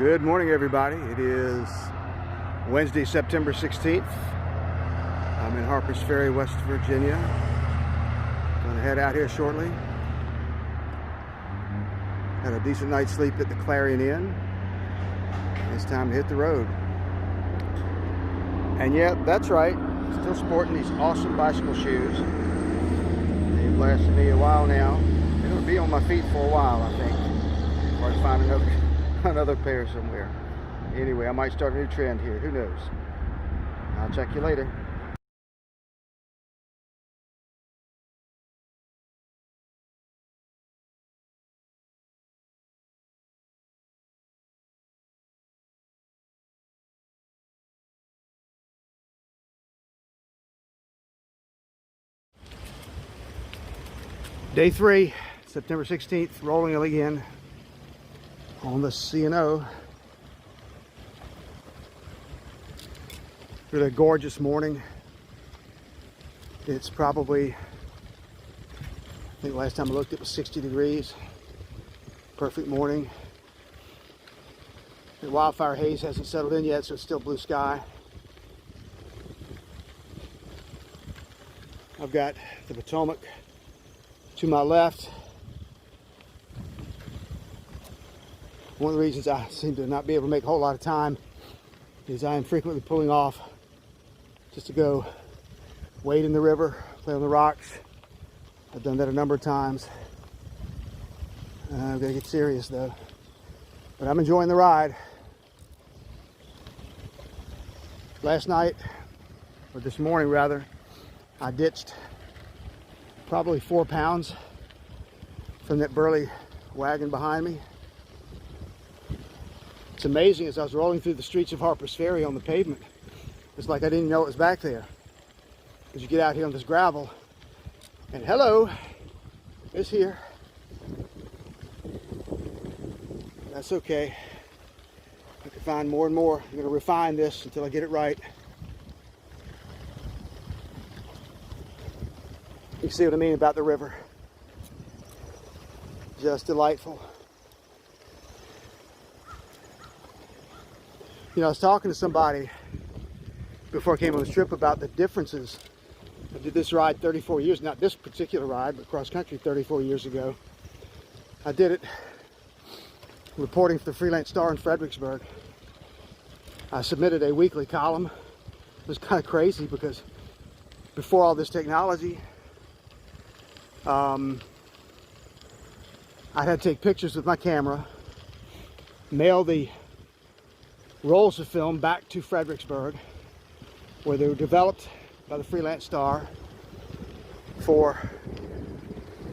Good morning, everybody. It is Wednesday, September 16th. I'm in Harpers Ferry, West Virginia. Gonna head out here shortly. Had a decent night's sleep at the Clarion Inn. It's time to hit the road. And yeah, that's right. Still sporting these awesome bicycle shoes. They've lasted me a while now. They're gonna be on my feet for a while, I think, before I find another pair somewhere. Anyway, I might start a new trend here. Who knows? I'll check you later. Day 3, September 16th, rolling again on the C&O. Really a gorgeous morning. It's probably, I think last time I looked it was 60 degrees. Perfect morning. The wildfire haze hasn't settled in yet, so it's still blue sky. I've got the Potomac to my left. One of the reasons I seem to not be able to make a whole lot of time is I am frequently pulling off just to go wade in the river, play on the rocks. I've done that a number of times. I'm gonna get serious though, but I'm enjoying the ride. Last night, or this morning rather, I ditched probably 4 pounds from that burly wagon behind me. It's amazing, as I was rolling through the streets of Harpers Ferry on the pavement, it's like I didn't know it was back there. Because you get out here on this gravel, and hello, it's here. That's okay. I can find more and more. I'm going to refine this until I get it right. You see what I mean about the river. Just delightful. You know, I was talking to somebody before I came on this trip about the differences. I did this ride 34 years, not this particular ride, but cross country 34 years ago. I did it reporting for the Freelance Star in Fredericksburg. I submitted a weekly column. It was kind of crazy because before all this technology, I had to take pictures with my camera, mail the rolls of film back to Fredericksburg, where they were developed by the Freelance Star for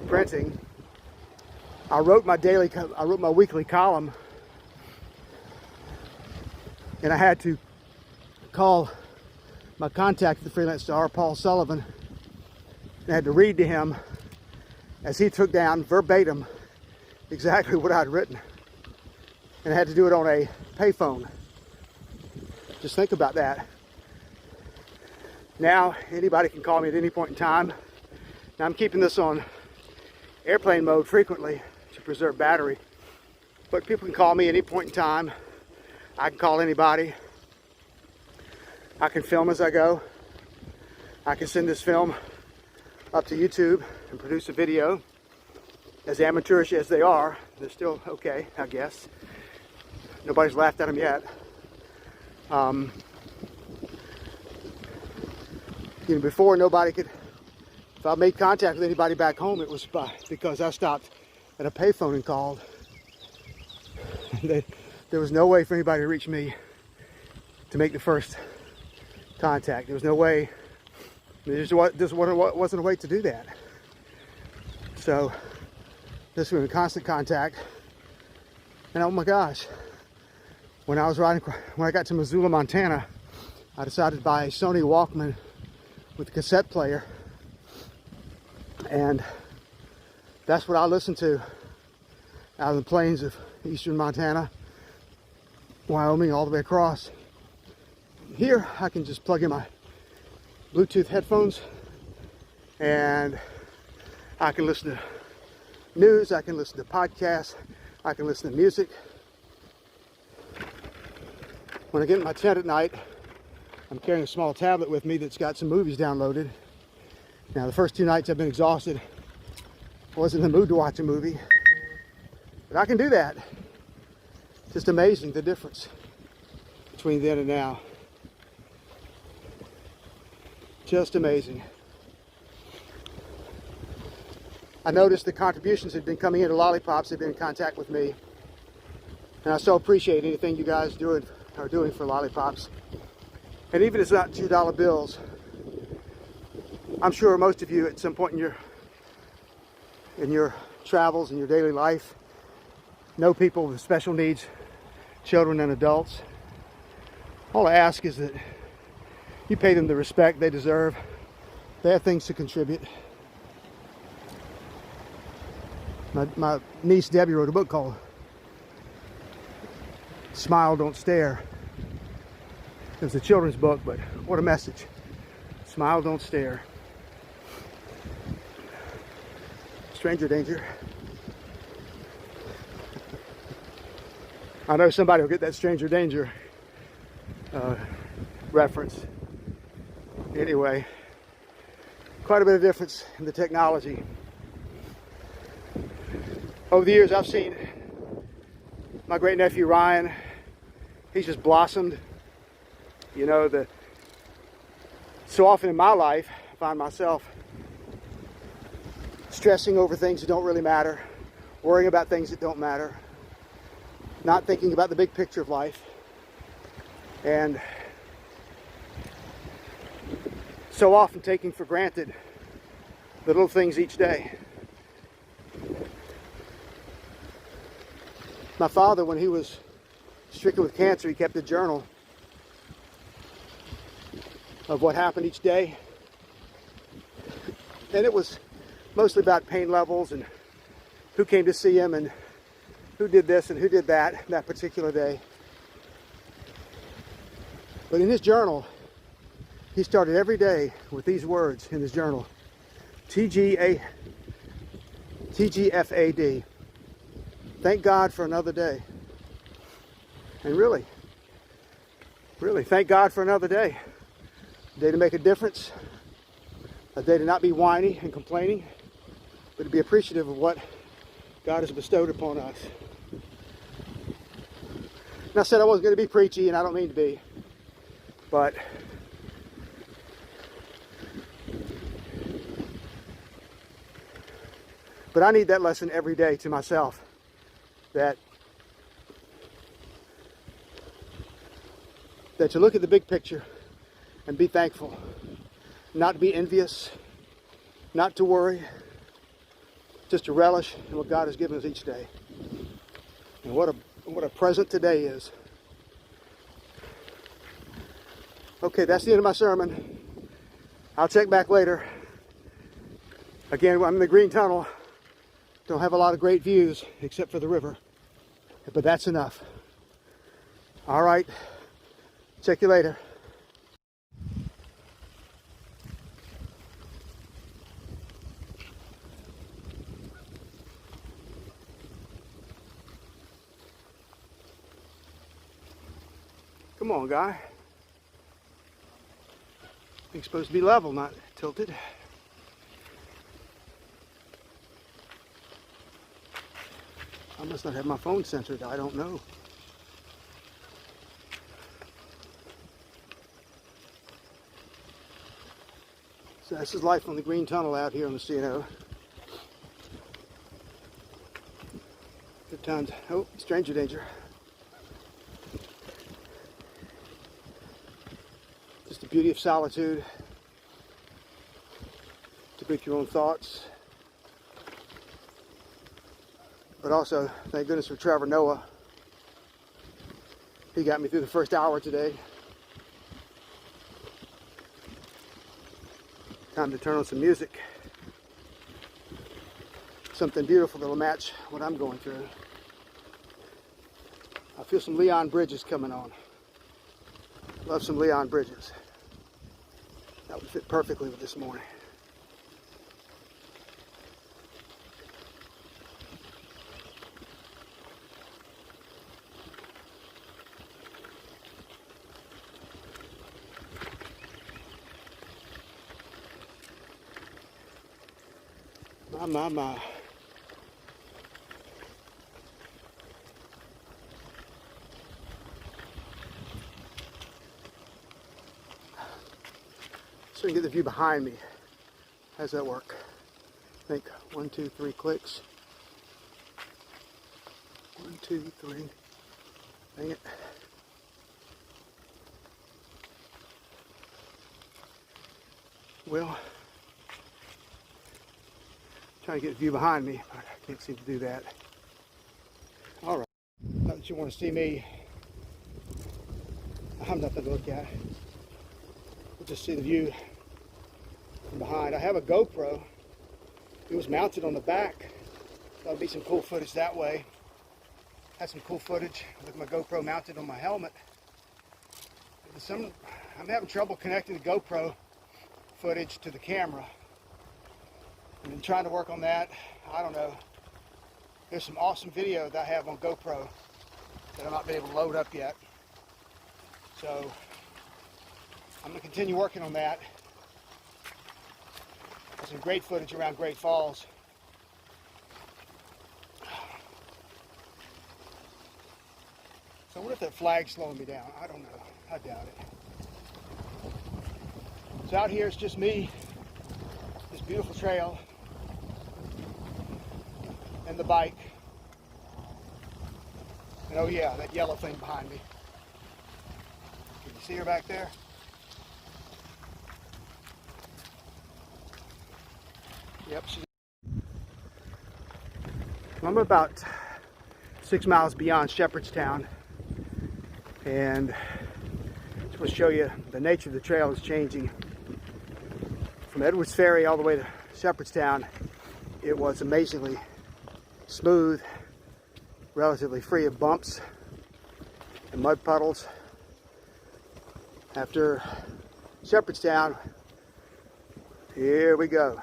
printing. I wrote my weekly column, and I had to call my contact at the Freelance Star, Paul Sullivan, and I had to read to him as he took down verbatim exactly what I'd written, and I had to do it on a payphone. Just think about that. Now anybody can call me at any point in time. Now I'm keeping this on airplane mode frequently to preserve battery, but people can call me at any point in time. I can call anybody. I can film as I go. I can send this film up to YouTube and produce a video. As amateurish as they are, they're still okay, I guess. Nobody's laughed at them yet. You know, before nobody could, if I made contact with anybody back home, it was because I stopped at a payphone and called. There was no way for anybody to reach me to make the first contact. There was no way. There just wasn't a way to do that. So this was in constant contact. And oh my gosh, when I got to Missoula, Montana, I decided to buy a Sony Walkman with a cassette player, and that's what I listened to out of the plains of eastern Montana, Wyoming, all the way across. Here I can just plug in my Bluetooth headphones and I can listen to news, I can listen to podcasts, I can listen to music. When I get in my tent at night, I'm carrying a small tablet with me that's got some movies downloaded. Now, the first 2 nights I've been exhausted. I wasn't in the mood to watch a movie. But I can do that. Just amazing the difference between then and now. Just amazing. I noticed the contributions had been coming into Lollipops. They've been in contact with me. And I so appreciate anything you guys are doing for Lollipops. And even if it's not $2 bills, I'm sure most of you at some point in your travels, in your daily life, know people with special needs, children and adults. All I ask is that you pay them the respect they deserve. They have things to contribute. My niece Debbie wrote a book called Smile, Don't Stare. It was a children's book, but what a message. Smile, don't stare. Stranger danger. I know somebody will get that stranger danger reference. Anyway, quite a bit of difference in the technology. Over the years, I've seen my great nephew Ryan. He's just blossomed. You know, so often in my life, I find myself stressing over things that don't really matter, worrying about things that don't matter, not thinking about the big picture of life, and so often taking for granted the little things each day. My father, when he was stricken with cancer, he kept a journal of what happened each day. And it was mostly about pain levels and who came to see him and who did this and who did that particular day. But in his journal, he started every day with these words in his journal. TGFAD. Thank God for another day. And really, thank God for another day. A day to make a difference. A day to not be whiny and complaining, but to be appreciative of what God has bestowed upon us. And I said I wasn't going to be preachy, and I don't mean to be, but I need that lesson every day to myself, that to look at the big picture and be thankful, not to be envious, not to worry, just to relish in what God has given us each day. And what a present today is. Okay, that's the end of my sermon. I'll check back later. Again, I'm in the green tunnel. Don't have a lot of great views except for the river, but that's enough. All right, check you later. Come on, guy. Thing's supposed to be level, not tilted. I must not have my phone censored. I don't know. So this is life on the green tunnel out here on the CNO. Good times. Oh, stranger danger. Just the beauty of solitude. To break your own thoughts. But also, thank goodness for Trevor Noah. He got me through the first hour today. Time to turn on some music. Something beautiful that'll match what I'm going through. I feel some Leon Bridges coming on. Love some Leon Bridges. That would fit perfectly with this morning. My. So we can get the view behind me. How does that work? I think 1, 2, 3 clicks. 1, 2, 3. Dang it. Well, trying to get a view behind me, but I can't seem to do that. All right. Not that you want to see me. I have nothing to look at. We'll just see the view from behind. I have a GoPro. It was mounted on the back. That'll be some cool footage that way. Had some cool footage with my GoPro mounted on my helmet. I'm having trouble connecting the GoPro footage to the camera. I've been trying to work on that. I don't know. There's some awesome video that I have on GoPro that I'm not been able to load up yet. So I'm going to continue working on that. There's some great footage around Great Falls. So I wonder if that flag's slowing me down. I don't know. I doubt it. So out here it's just me, this beautiful trail, and the bike. And oh yeah, that yellow thing behind me. Can you see her back there? Yep, she's... I'm about 6 miles beyond Shepherdstown, and just want to show you the nature of the trail is changing. From Edwards Ferry all the way to Shepherdstown, it was amazingly smooth, relatively free of bumps and mud puddles. After Shepherdstown, here we go.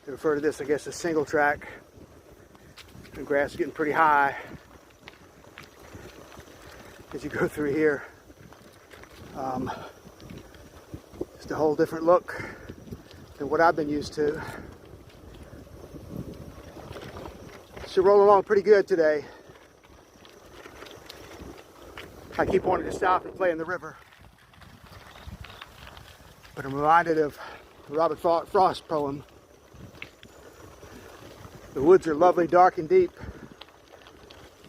They refer to this, I guess, as single track. The grass is getting pretty high as you go through here. Just a whole different look than what I've been used to. Should roll along pretty good today. I keep wanting to stop and play in the river, but I'm reminded of the Robert Frost poem. The woods are lovely, dark and deep,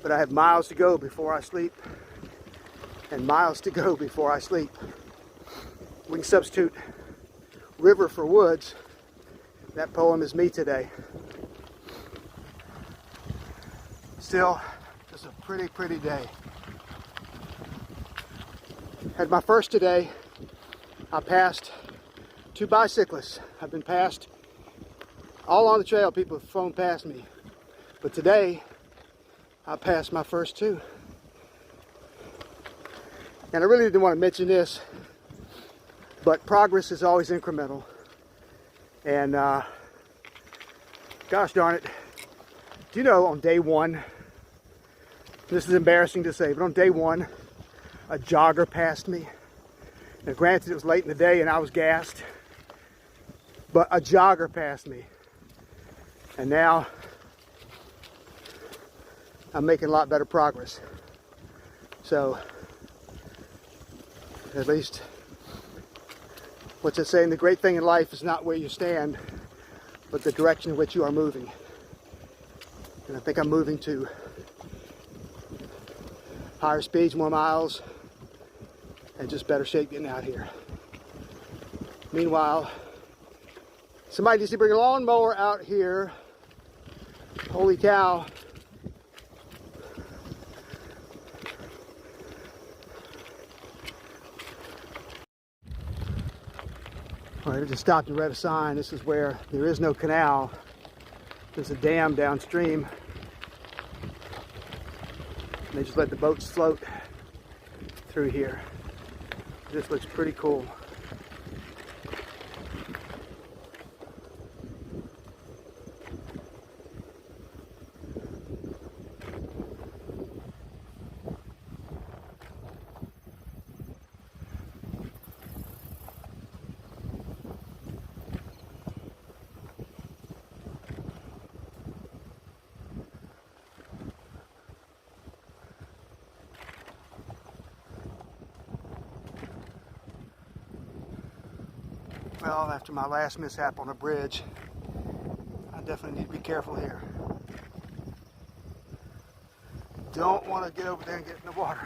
but I have miles to go before I sleep, and miles to go before I sleep. We can substitute river for woods. That poem is me today. Still, just a pretty day. Had my first today. I passed 2 bicyclists. I've been passed all on the trail. People have flown past me. But today, I passed my first 2. And I really didn't want to mention this, but progress is always incremental. And gosh darn it, do you know on day 1, this is embarrassing to say, but on day 1, a jogger passed me. Now granted, it was late in the day and I was gassed, but a jogger passed me. And now I'm making a lot better progress. So at least, what's it saying? The great thing in life is not where you stand, but the direction in which you are moving. And I think I'm moving to higher speeds, more miles, and just better shape getting out here. Meanwhile, somebody needs to bring a lawnmower out here. Holy cow. All right, I just stopped and read a sign. This is where there is no canal. There's a dam downstream. And they just let the boats float through here. This looks pretty cool. Well, after my last mishap on a bridge, I definitely need to be careful here. Don't want to get over there and get in the water.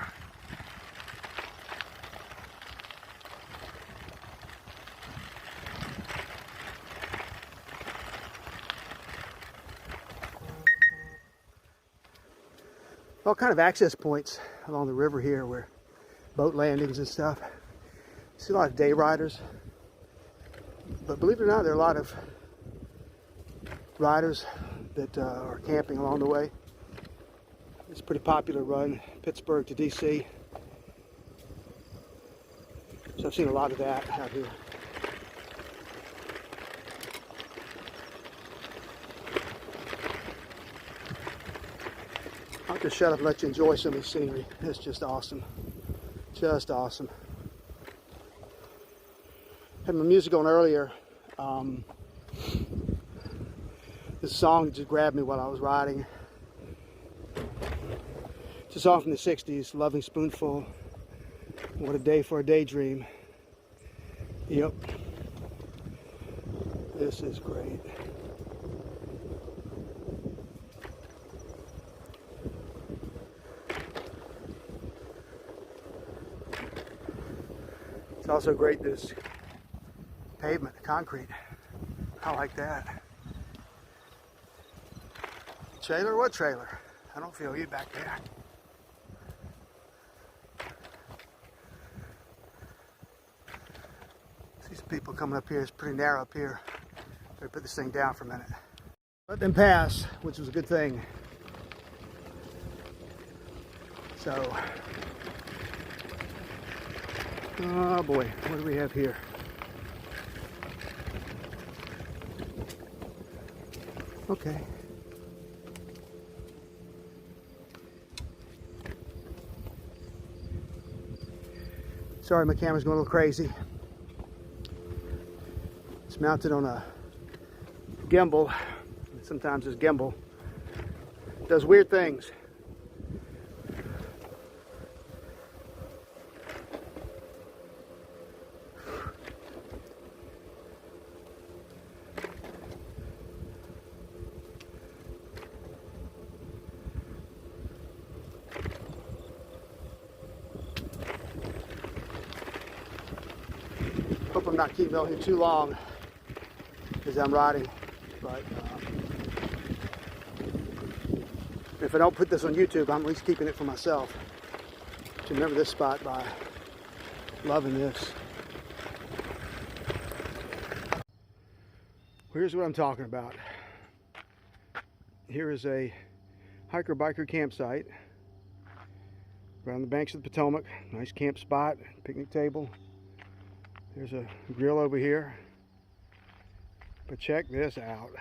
All kind of access points along the river here where boat landings and stuff. See a lot of day riders. But believe it or not, there are a lot of riders that are camping along the way. It's a pretty popular run, Pittsburgh to DC. So I've seen a lot of that out here. I'll just shut up and let you enjoy some of the scenery. It's just awesome. Just awesome. Had my music on earlier. This song just grabbed me while I was riding. It's a song from the 60s, Loving Spoonful. What a day for a daydream. Yep. This is great. It's also great, this pavement, the concrete. I like that. Trailer? What trailer? I don't feel you back there. See some people coming up here. It's pretty narrow up here. Better put this thing down for a minute. Let them pass, which was a good thing. So, oh boy, what do we have here? Okay. Sorry, my camera's going a little crazy. It's mounted on a gimbal. Sometimes this gimbal does weird things. Hope I'm not keeping on here too long as I'm riding, but if I don't put this on YouTube, I'm at least keeping it for myself to remember this spot by loving this. Here's what I'm talking about. Here is a hiker-biker campsite around the banks of the Potomac. Nice camp spot, picnic table. There's a grill over here. But check this out.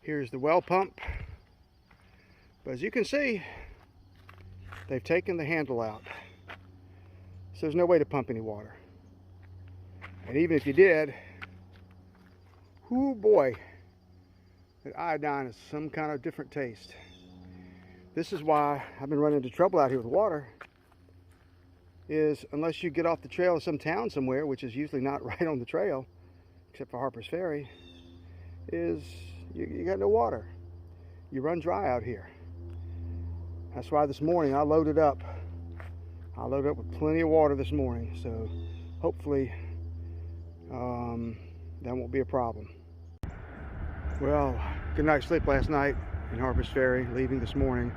Here's the well pump. But as you can see, they've taken the handle out. So there's no way to pump any water. And even if you did, whoo boy, that iodine is some kind of different taste. This is why I've been running into trouble out here with water. Is unless you get off the trail to some town somewhere, which is usually not right on the trail, except for Harper's Ferry, is you got no water. You run dry out here. That's why this morning I loaded up. I loaded up with plenty of water this morning, so hopefully that won't be a problem. Well, good night's sleep last night in Harper's Ferry, leaving this morning.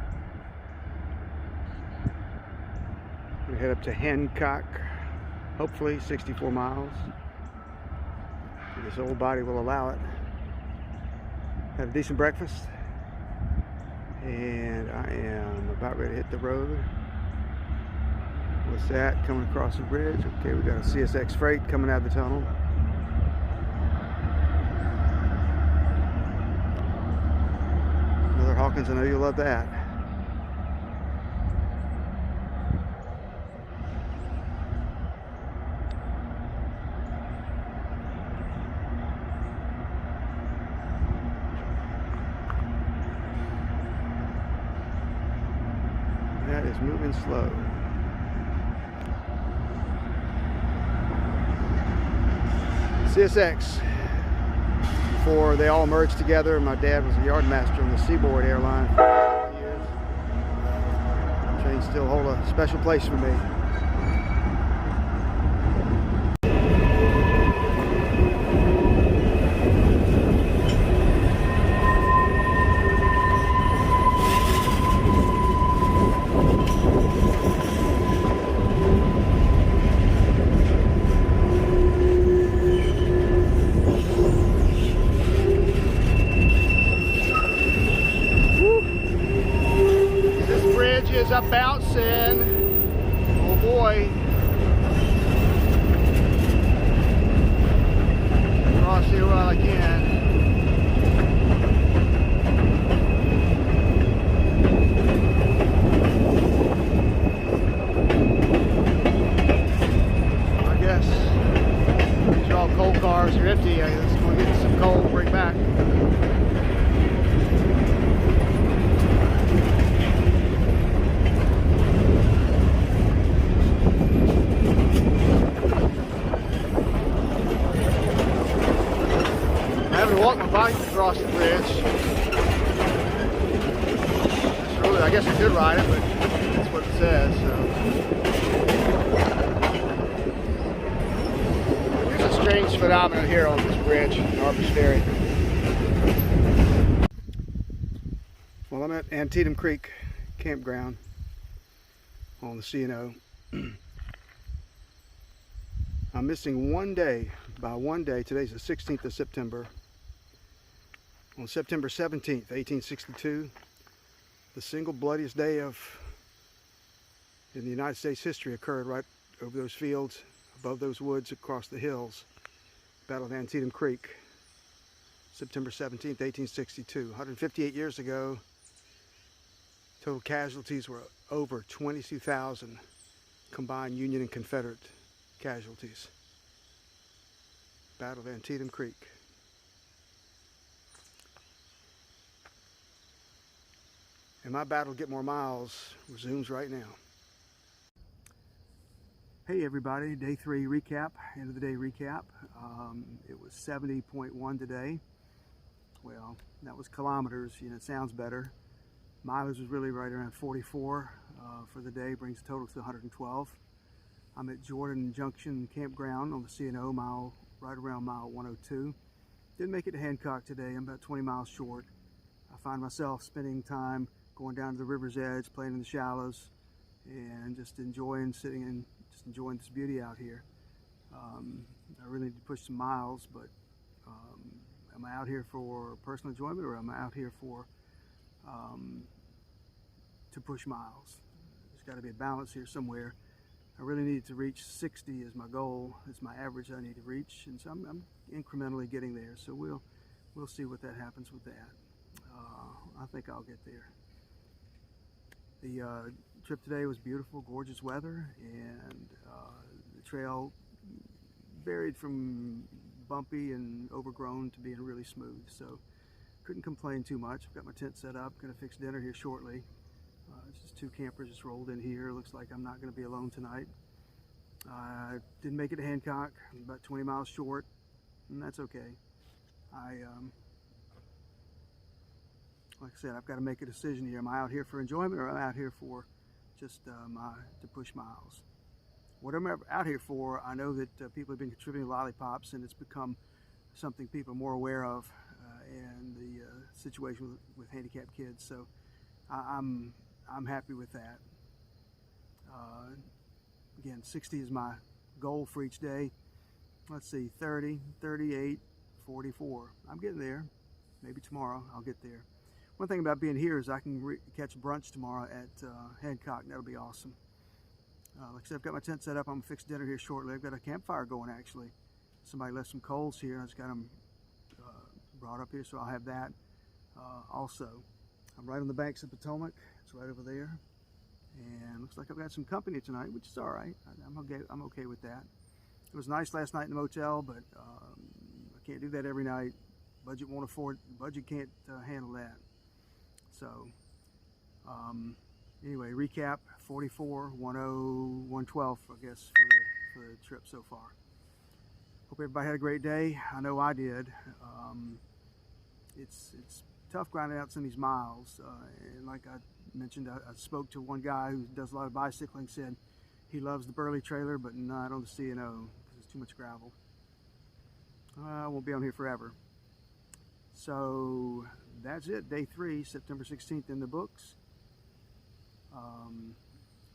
We head up to Hancock, hopefully 64 miles. This old body will allow it. Had a decent breakfast, and I am about ready to hit the road. What's that? Coming across the bridge. Okay, we got a CSX freight coming out of the tunnel. Another Hawkins, I know you'll love that. That is moving slow. CSX. Before they all merged together, my dad was a yard master on the Seaboard airline for years. Trains still hold a special place for me. Is up bouncing. Oh boy. Cross here while I can. I guess these are all coal cars. They're empty. I guess we'll get some coal and bring back. Walk my bike across the bridge. Really, I guess I could ride it, but that's what it says. So. There's a strange phenomenon here on this bridge in Harper's Ferry. Well, I'm at Antietam Creek Campground on the C&O. I'm missing one day. By one day, today's the 16th of September. On September 17th, 1862, the single bloodiest day in the United States history occurred right over those fields, above those woods, across the hills. Battle of Antietam Creek, September 17th, 1862. 158 years ago, total casualties were over 22,000 combined Union and Confederate casualties. Battle of Antietam Creek. And my battle to get more miles resumes right now. Hey everybody, day 3 recap, end of the day recap. It was 70.1 today. Well, that was kilometers, you know, it sounds better. Mileage was really right around 44 for the day, brings the total to 112. I'm at Jordan Junction Campground on the C&O, right around mile 102. Didn't make it to Hancock today, I'm about 20 miles short. I find myself spending time going down to the river's edge, playing in the shallows, and just enjoying enjoying this beauty out here. I really need to push some miles, but am I out here for personal enjoyment, or am I out here for to push miles? There's got to be a balance here somewhere. I really need to reach 60 as my goal. It's my average I need to reach, and so I'm incrementally getting there. So we'll see what that happens with that. I think I'll get there. The trip today was beautiful, gorgeous weather, and the trail varied from bumpy and overgrown to being really smooth. So couldn't complain too much. I've got my tent set up, gonna fix dinner here shortly. Just 2 campers just rolled in here. Looks like I'm not gonna be alone tonight. Didn't make it to Hancock. I'm about 20 miles short, and that's okay. Like I said, I've got to make a decision here. Am I out here for enjoyment, or am I out here for just to push miles? What I'm out here for, I know that people have been contributing lollipops, and it's become something people are more aware of, and the situation with handicapped kids. So I'm happy with that. Again, 60 is my goal for each day. Let's see, 30, 38, 44. I'm getting there. Maybe tomorrow I'll get there. One thing about being here is I can catch brunch tomorrow at Hancock. That'll be awesome. Like I said, I've got my tent set up. I'm gonna fix dinner here shortly. I've got a campfire going actually. Somebody left some coals here, and I just got them brought up here, so I'll have that also. I'm right on the banks of Potomac. It's right over there, and looks like I've got some company tonight, which is all right. I'm okay with that. It was nice last night in the motel, but I can't do that every night. Budget won't afford. Budget can't handle that. So anyway, recap: 44, 10, 112, I guess, for the trip so far. Hope everybody had a great day. I know I did. It's tough grinding out some of these miles. And like I mentioned, I spoke to one guy who does a lot of bicycling, said he loves the Burley trailer, but not on the C&O because it's too much gravel. I won't be on here forever. So that's it, day 3, September 16th in the books.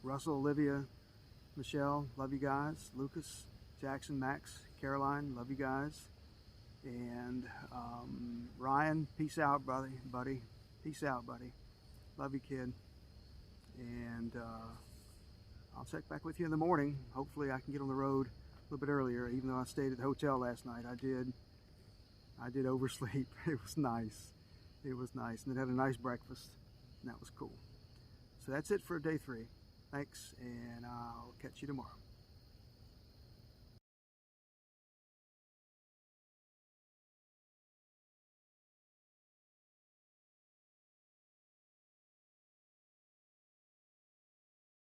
Russell, Olivia, Michelle, love you guys. Lucas, Jackson, Max, Caroline, love you guys. And Ryan, peace out, buddy. Peace out, buddy. Love you, kid. And I'll check back with you in the morning. Hopefully I can get on the road a little bit earlier, even though I stayed at the hotel last night. I did oversleep. It was nice. It was nice. And then had a nice breakfast, and that was cool. So that's it for day 3. Thanks, and I'll catch you tomorrow.